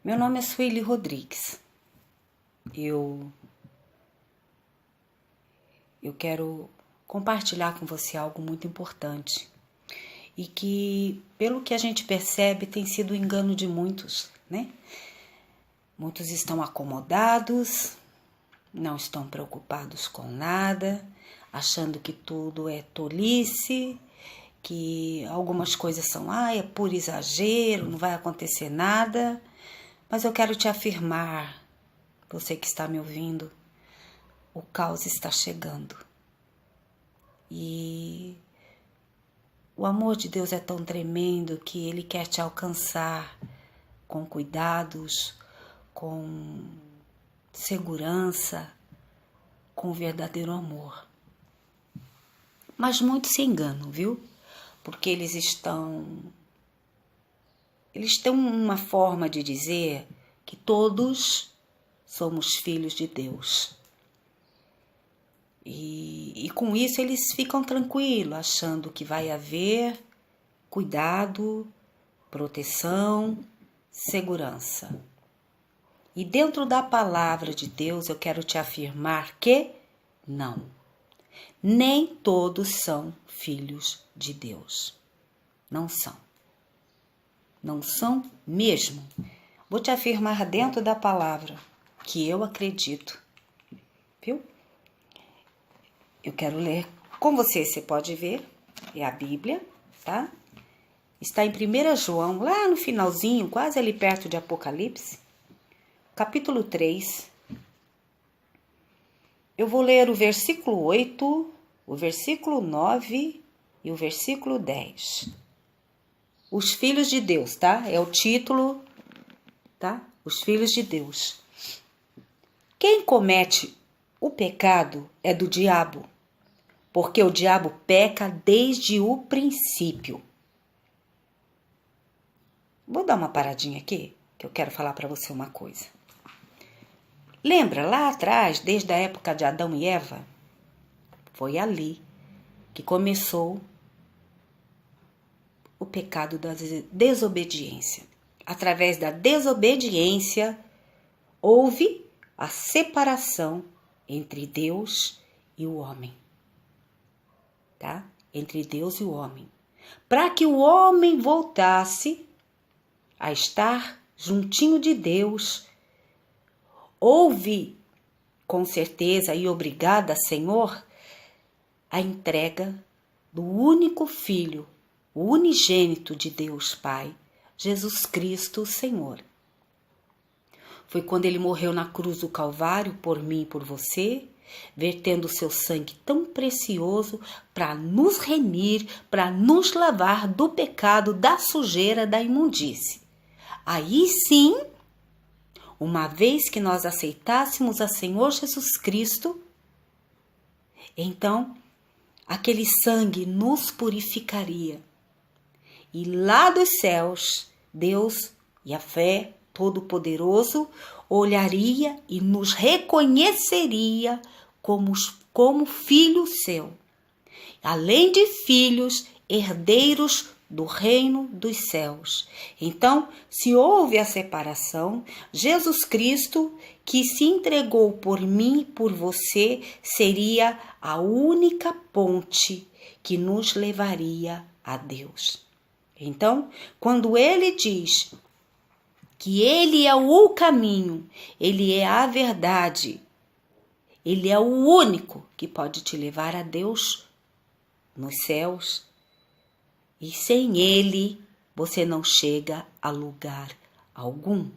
Meu nome é Sueli Rodrigues. Eu quero compartilhar com você algo muito importante e que, pelo que a gente percebe, tem sido o engano de muitos, né? Muitos estão acomodados, não estão preocupados com nada, achando que tudo é tolice, que algumas coisas são, é por exagero, não vai acontecer nada. Mas eu quero te afirmar, você que está me ouvindo, o caos está chegando. E o amor de Deus é tão tremendo que Ele quer te alcançar com cuidados, com segurança, com verdadeiro amor. Mas muitos se enganam, viu? Porque eles têm uma forma de dizer que todos somos filhos de Deus. E com isso eles ficam tranquilos, achando que vai haver cuidado, proteção, segurança. E dentro da palavra de Deus eu quero te afirmar que não. Nem todos são filhos de Deus. Não são. Não são mesmo. Vou te afirmar dentro da palavra que eu acredito. Viu? Eu quero ler com você, você pode ver. É a Bíblia, tá? Está em 1 João, lá no finalzinho, quase ali perto de Apocalipse. Capítulo 3. Eu vou ler o versículo 8, o versículo 9 e o versículo 10. Os filhos de Deus, tá? É o título, tá? Os filhos de Deus. Quem comete o pecado é do diabo, porque o diabo peca desde o princípio. Vou dar uma paradinha aqui, que eu quero falar para você uma coisa. Lembra lá atrás, desde a época de Adão e Eva? Foi ali que começou o pecado da desobediência. Através da desobediência, houve a separação entre Deus e o homem. Tá? Entre Deus e o homem. Para que o homem voltasse a estar juntinho de Deus, houve, com certeza e obrigada, Senhor, a entrega do único Filho, o unigênito de Deus Pai, Jesus Cristo, Senhor. Foi quando Ele morreu na cruz do Calvário por mim e por você, vertendo o seu sangue tão precioso para nos remir, para nos lavar do pecado, da sujeira, da imundície. Aí sim, uma vez que nós aceitássemos a Senhor Jesus Cristo, então aquele sangue nos purificaria. E lá dos céus, Deus, Yahvé, Todo-Poderoso, olharia e nos reconheceria como filho seu. Além de filhos, herdeiros do reino dos céus. Então, se houve a separação, Jesus Cristo, que se entregou por mim e por você, seria a única ponte que nos levaria a Deus. Então, quando Ele diz que Ele é o caminho, Ele é a verdade, Ele é o único que pode te levar a Deus nos céus, e sem Ele você não chega a lugar algum,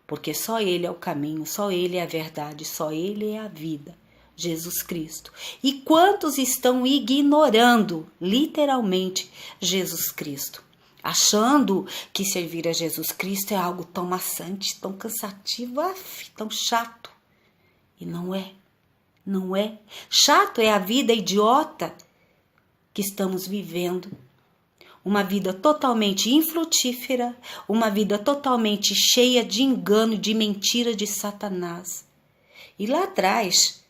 porque só Ele é o caminho, só Ele é a verdade, só Ele é a vida, Jesus Cristo. E quantos estão ignorando, literalmente, Jesus Cristo, achando que servir a Jesus Cristo é algo tão maçante, tão cansativo, tão chato. E não é, não é. Chato é a vida idiota que estamos vivendo. Uma vida totalmente infrutífera, uma vida totalmente cheia de engano, de mentira de Satanás. E lá atrás,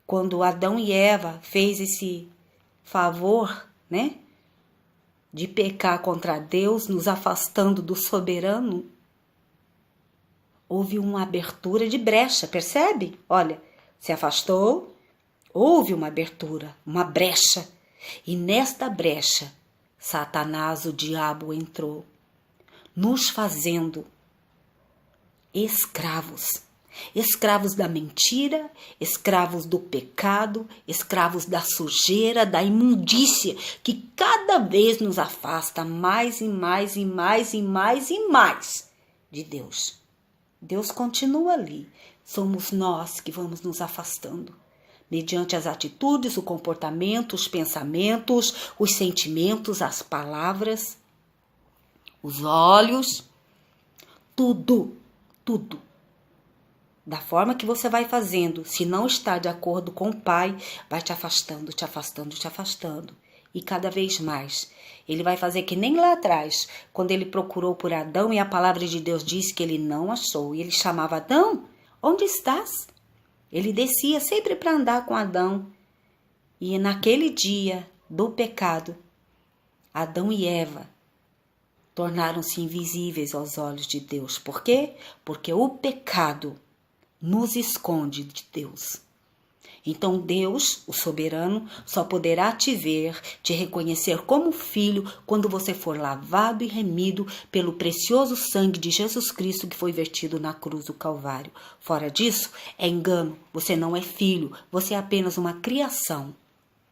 quando Adão e Eva fez esse favor, né, de pecar contra Deus, nos afastando do soberano, houve uma abertura de brecha, percebe? Olha, se afastou, houve uma abertura, uma brecha. E nesta brecha, Satanás, o diabo, entrou, nos fazendo escravos. Escravos da mentira, escravos do pecado, escravos da sujeira, da imundícia, que cada vez nos afasta mais e mais e mais e mais e mais de Deus. Deus continua ali, somos nós que vamos nos afastando, mediante as atitudes, o comportamento, os pensamentos, os sentimentos, as palavras, os olhos, tudo. Da forma que você vai fazendo, se não está de acordo com o Pai, vai te afastando, te afastando, te afastando. E cada vez mais, ele vai fazer que nem lá atrás, quando ele procurou por Adão e a palavra de Deus disse que ele não achou. E ele chamava Adão, onde estás? Ele descia sempre para andar com Adão. E naquele dia do pecado, Adão e Eva tornaram-se invisíveis aos olhos de Deus. Por quê? Porque o pecado nos esconde de Deus. Então Deus, o soberano, só poderá te ver, te reconhecer como filho quando você for lavado e remido pelo precioso sangue de Jesus Cristo que foi vertido na cruz do Calvário. Fora disso, é engano, você não é filho, você é apenas uma criação,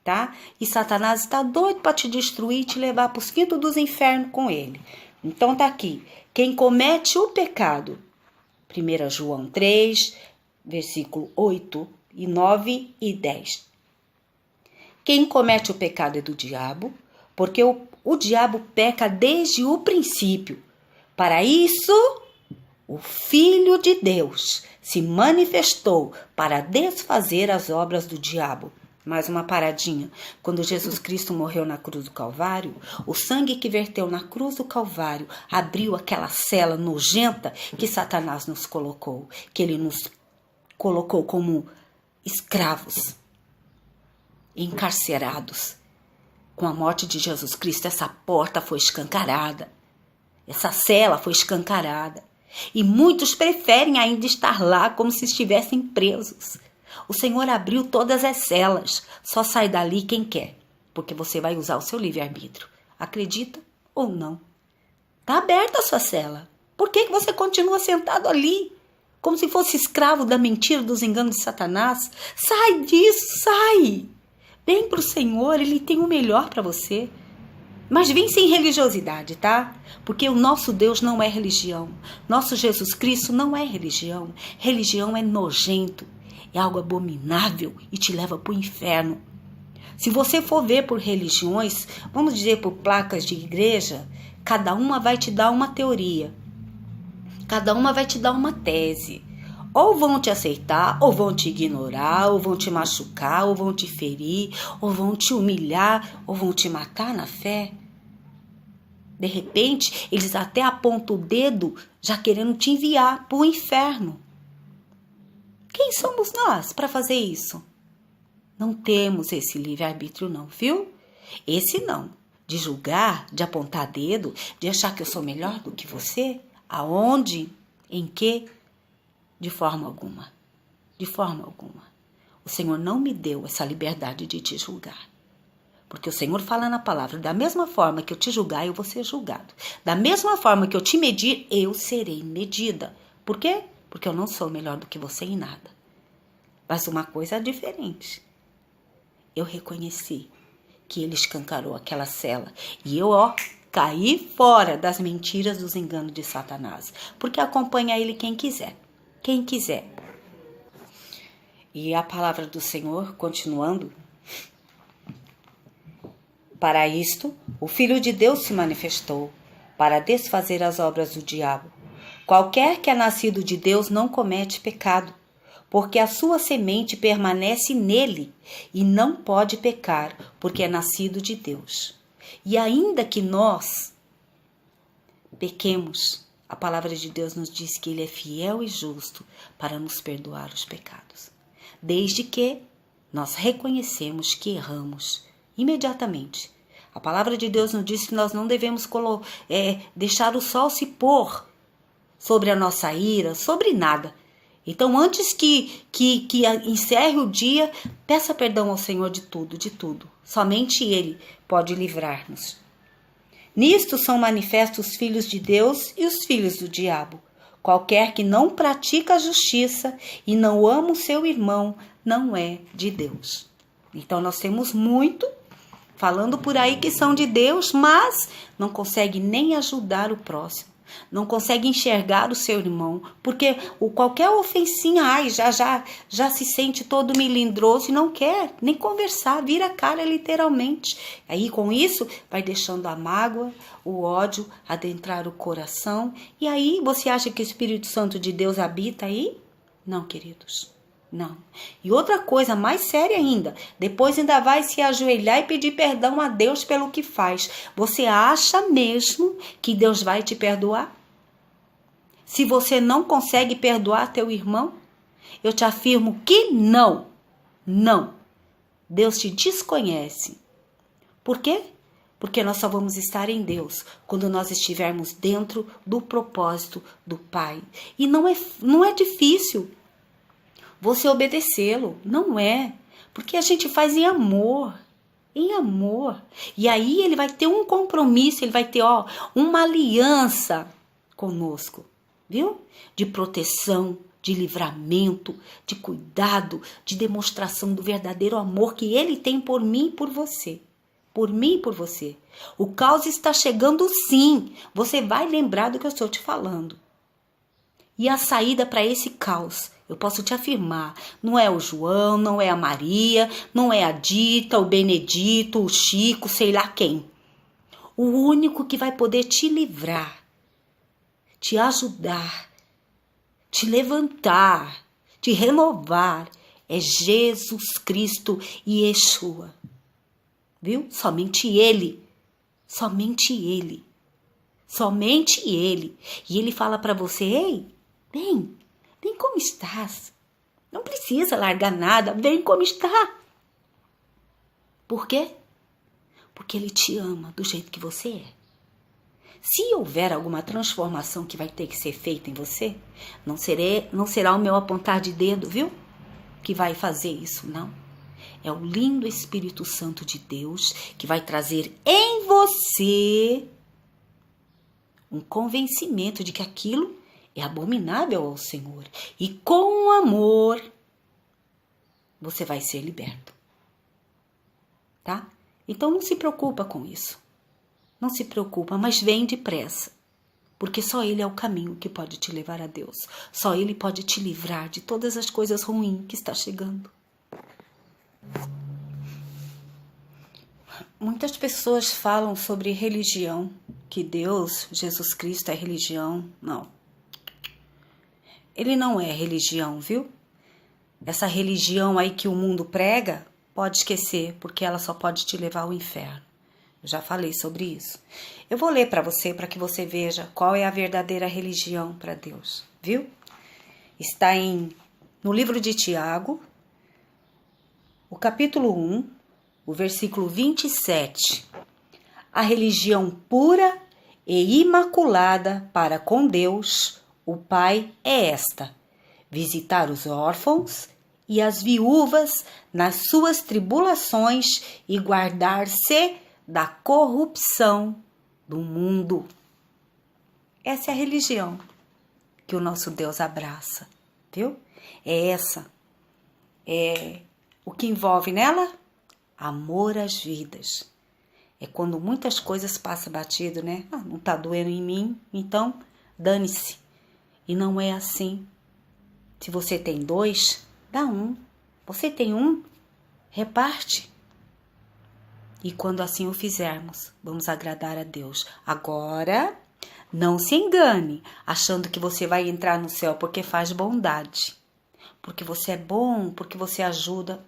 tá? E Satanás está doido para te destruir e te levar para os quintos dos infernos com ele. Então tá aqui, quem comete o pecado, 1 João 3, versículo 8 e 9 e 10. Quem comete o pecado é do diabo, porque o diabo peca desde o princípio. Para isso, o Filho de Deus se manifestou para desfazer as obras do diabo. Mais uma paradinha. Quando Jesus Cristo morreu na cruz do Calvário, o sangue que verteu na cruz do Calvário abriu aquela cela nojenta que Satanás nos colocou, que ele nos colocou como escravos, encarcerados. Com a morte de Jesus Cristo, essa porta foi escancarada, essa cela foi escancarada. E muitos preferem ainda estar lá como se estivessem presos. O Senhor abriu todas as celas, só sai dali quem quer, porque você vai usar o seu livre-arbítrio. Acredita ou não? Está aberta a sua cela. Por que você continua sentado ali? Como se fosse escravo da mentira, dos enganos de Satanás? Sai disso, sai! Vem para o Senhor, Ele tem o melhor para você. Mas vem sem religiosidade, tá? Porque o nosso Deus não é religião. Nosso Jesus Cristo não é religião. Religião é nojento, é algo abominável e te leva para o inferno. Se você for ver por religiões, vamos dizer por placas de igreja, cada uma vai te dar uma teoria. Cada uma vai te dar uma tese. Ou vão te aceitar, ou vão te ignorar, ou vão te machucar, ou vão te ferir, ou vão te humilhar, ou vão te matar na fé. De repente, eles até apontam o dedo, já querendo te enviar para o inferno. Quem somos nós para fazer isso? Não temos esse livre-arbítrio não, viu? Esse não. De julgar, de apontar dedo, de achar que eu sou melhor do que você. Aonde? Em que? De forma alguma. De forma alguma. O Senhor não me deu essa liberdade de te julgar. Porque o Senhor fala na palavra, da mesma forma que eu te julgar, eu vou ser julgado. Da mesma forma que eu te medir, eu serei medida. Por quê? Porque eu não sou melhor do que você em nada. Mas uma coisa é diferente. Eu reconheci que Ele escancarou aquela cela. E eu, caí fora das mentiras, dos enganos de Satanás. Porque acompanha Ele quem quiser. Quem quiser. E a palavra do Senhor, continuando. Para isto, o Filho de Deus se manifestou, para desfazer as obras do diabo. Qualquer que é nascido de Deus não comete pecado, porque a sua semente permanece nele e não pode pecar, porque é nascido de Deus. E ainda que nós pequemos, a palavra de Deus nos diz que Ele é fiel e justo para nos perdoar os pecados, desde que nós reconhecemos que erramos imediatamente. A palavra de Deus nos diz que nós não devemos deixar o sol se pôr sobre a nossa ira, sobre nada. Então, antes que encerre o dia, peça perdão ao Senhor de tudo, de tudo. Somente Ele pode livrar-nos. Nisto são manifestos os filhos de Deus e os filhos do diabo. Qualquer que não pratica a justiça e não ama o seu irmão, não é de Deus. Então, nós temos muito falando por aí que são de Deus, mas não consegue nem ajudar o próximo. Não consegue enxergar o seu irmão, porque qualquer ofensinha, já se sente todo melindroso e não quer nem conversar, vira a cara literalmente. Aí com isso vai deixando a mágoa, o ódio adentrar o coração. E aí você acha que o Espírito Santo de Deus habita aí? Não, queridos. Não. E outra coisa mais séria ainda, depois ainda vai se ajoelhar e pedir perdão a Deus pelo que faz. Você acha mesmo que Deus vai te perdoar? Se você não consegue perdoar teu irmão, eu te afirmo que não. Não. Deus te desconhece. Por quê? Porque nós só vamos estar em Deus quando nós estivermos dentro do propósito do Pai. E não é difícil você obedecê-lo, não é, porque a gente faz em amor, e aí ele vai ter um compromisso, ele vai ter uma aliança conosco, viu? De proteção, de livramento, de cuidado, de demonstração do verdadeiro amor que ele tem por mim e por você. Por mim e por você. O caos está chegando sim, você vai lembrar do que eu estou te falando. E a saída para esse caos, eu posso te afirmar, não é o João, não é a Maria, não é a Dita, o Benedito, o Chico, sei lá quem. O único que vai poder te livrar, te ajudar, te levantar, te renovar, é Jesus Cristo e Yeshua. Viu? Somente Ele. Somente Ele. Somente Ele. E Ele fala para você, ei, vem como estás. Não precisa largar nada, vem como está. Por quê? Porque Ele te ama do jeito que você é. Se houver alguma transformação que vai ter que ser feita em você, não será o meu apontar de dedo, viu? Que vai fazer isso, não. É o lindo Espírito Santo de Deus que vai trazer em você um convencimento de que aquilo é abominável ao Senhor. E com o amor, você vai ser liberto. Tá? Então não se preocupa com isso. Não se preocupa, mas vem depressa. Porque só Ele é o caminho que pode te levar a Deus. Só Ele pode te livrar de todas as coisas ruins que está chegando. Muitas pessoas falam sobre religião, que Deus, Jesus Cristo é religião. Não. Ele não é religião, viu? Essa religião aí que o mundo prega, pode esquecer, porque ela só pode te levar ao inferno. Eu já falei sobre isso. Eu vou ler para você que você veja qual é a verdadeira religião para Deus, viu? Está no livro de Tiago, o capítulo 1, o versículo 27. A religião pura e imaculada para com Deus, o Pai, é esta: visitar os órfãos e as viúvas nas suas tribulações e guardar-se da corrupção do mundo. Essa é a religião que o nosso Deus abraça, viu? O que envolve nela? Amor às vidas. É quando muitas coisas passam batido, né? Não tá doendo em mim, então dane-se. E não é assim. Se você tem 2, dá 1. Você tem 1, reparte. E quando assim o fizermos, vamos agradar a Deus. Agora, não se engane, achando que você vai entrar no céu porque faz bondade. Porque você é bom, porque você ajuda.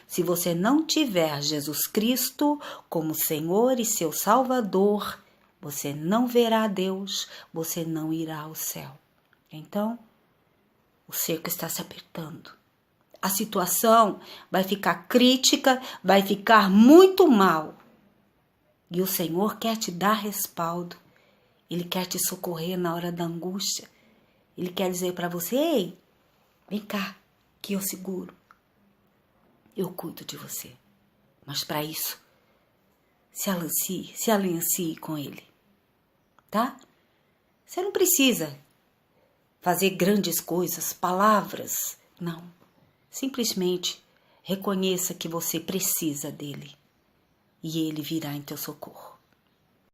Se você não tiver Jesus Cristo como Senhor e seu Salvador, você não verá a Deus, você não irá ao céu. Então, o cerco está se apertando. A situação vai ficar crítica, vai ficar muito mal. E o Senhor quer te dar respaldo Ele quer te socorrer na hora da angústia. Ele quer dizer para você, ei, vem cá, que eu seguro. Eu cuido de você. Mas para isso, se aliancie com Ele, tá? Você não precisa fazer grandes coisas, palavras, não. Simplesmente reconheça que você precisa dele e Ele virá em teu socorro.